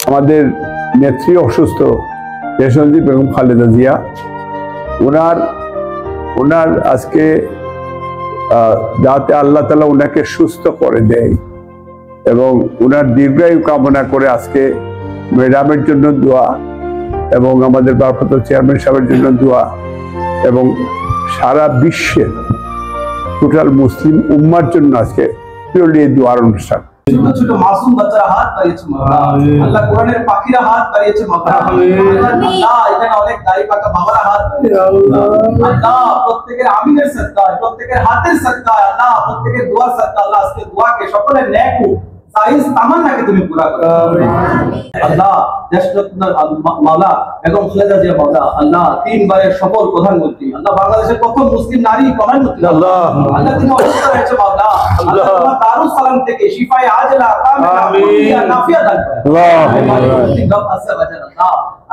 আমাদের নেত্রী অসুস্থ দেশনেত্রী বেগম খালেদা জিয়া, ওনার আজকে যাতে আল্লাহ তাআলা ওনাকে সুস্থ করে দেয় এবং ওনার দীর্ঘায়ু কামনা করে আজকে ম্যাডামের জন্য দোয়া এবং আমাদের ভারপ্রাপ্ত চেয়ারম্যান সাহেবের জন্য দোয়া এবং সারা বিশ্বের টোটাল মুসলিম উম্মার জন্য আজকে পিওরলি এই দোয়ার অনুষ্ঠান। ছোট ছোট মাসুম বাচ্চারা হাত বাড়িয়েছে মাওলা, আল্লাহ কোরআনের পাখিরা হাত বাড়িয়েছে মাওলা, আল্লাহ এখানে অনেক দাড়ি পাকা বাবারা হাত বাড়িয়েছে আল্লাহ, প্রত্যেকের আমিনের সদকায়, প্রত্যেকের হাতের সদকায়, আল্লাহ প্রত্যেকের দোয়ার সদকায়, আল্লাহ আজকে দোয়াকে সকলের নেক সাইজ তামান্নাকে তুমি পুরা করো আল্লাহ। দেশরত্ন মাওলা বেগম খালেদা জিয়া মাওলা, আল্লাহ 3 বারের সফল প্রধানমন্ত্রী, আল্লাহ বাংলাদেশের প্রথম মুসলিম নারী প্রধানমন্ত্রী, আল্লাহ তিনি অসুস্থ হয়েছে মাওলা, আল্লাহ তোমার দারুস সালাম থেকে শিফায়ে আজলা কামিলা মুফিয়া নাফিয়া দান করো আল্লাহ।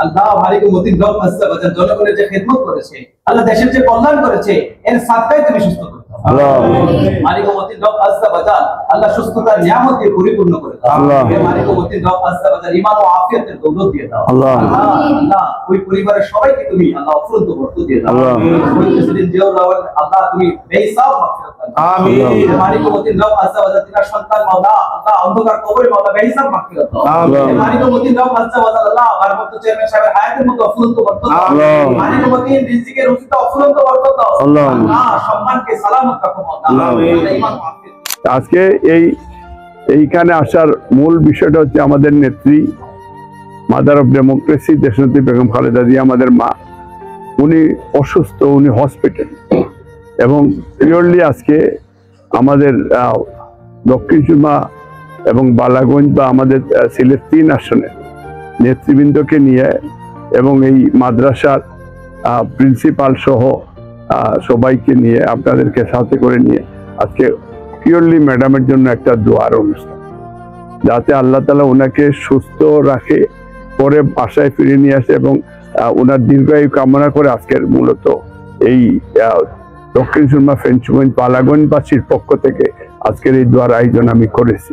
আল্লাহ মালিকুল মুতিন রব আস্তা বাজার জনগণের যে খেদমত করেছে, আল্লাহ দেশের যে কল্যাণ করেছে, এর সাথে তুমি সুস্থ করে দাও আল্লাহ। মালিকুল মুতিন রব আস্তা বাজার আল্লাহ সুস্থতার নিয়ামত দিয়ে পরিপূর্ণ করে দাও আল্লাহ। মালিকুল মুতিন রব আস্তা বাজার ঈমান ও আফিয়াতের দৌলত দিয়ে দাও আল্লাহ। আল্লাহ ওই পরিবারের সবাইকে তুমি আল্লাহ অফুরন্ত বরকত দিয়ে দাও আল্লাহ। ওই প্রেসিডেন্ট জিয়াউর রহমান আল্লাহ তুমি বেহিসাব মাগফিরাত দাও আমিন। মালিকুল মুতিন রব আস্তা বাজার তিনার সন্তান মাওলা, আল্লাহ অন্ধকার কবরে মাওলা বেহিসাব মাগফিরাত দাও আমিন। মালিকুল মুতিন রব আস্তা বাজার আল্লাহ ভারপ্রাপ্ত চেয়ারম্যান সাহেবের হায়াতের মতো অফুরন্ত বরকত দাও আল্লাহ। মালিকুল মুতিন রিজিকের রুজিতে অফুরন্ত বরকত দাও আল্লাহ। সম্মানকে সালামত রাখো মাওলা ঈমান ও আফিয়াত। আজকে এইখানে আসার মূল বিষয়টা হচ্ছে আমাদের নেত্রী, মাদার অফ ডেমোক্রেসি দেশনেত্রী বেগম খালেদা জিয়া, আমাদের মা, উনি অসুস্থ, উনি হসপিটাল এবং পিওরলি আজকে আমাদের দক্ষিণ সুরমা এবং বালাগঞ্জ বা আমাদের সিলেট 3 আসনের নেতৃবৃন্দকে নিয়ে এবং এই মাদ্রাসার প্রিন্সিপাল সহ সবাইকে নিয়ে, আপনাদেরকে সাথে করে নিয়ে আজকে পিওরলি ম্যাডামের জন্য একটা দোয়ার অনুষ্ঠান, যাতে আল্লাহ তাআলা ওনাকে সুস্থ রাখে, পরে বাসায় ফিরে নিয়ে আসে এবং ওনার দীর্ঘায়ু কামনা করে আজকের মূলত এই দক্ষিণ সুরমা ফেঞ্চুগঞ্জ বালাগঞ্জবাসীর পক্ষ থেকে আজকের এই দোয়ার আয়োজন আমি করেছি।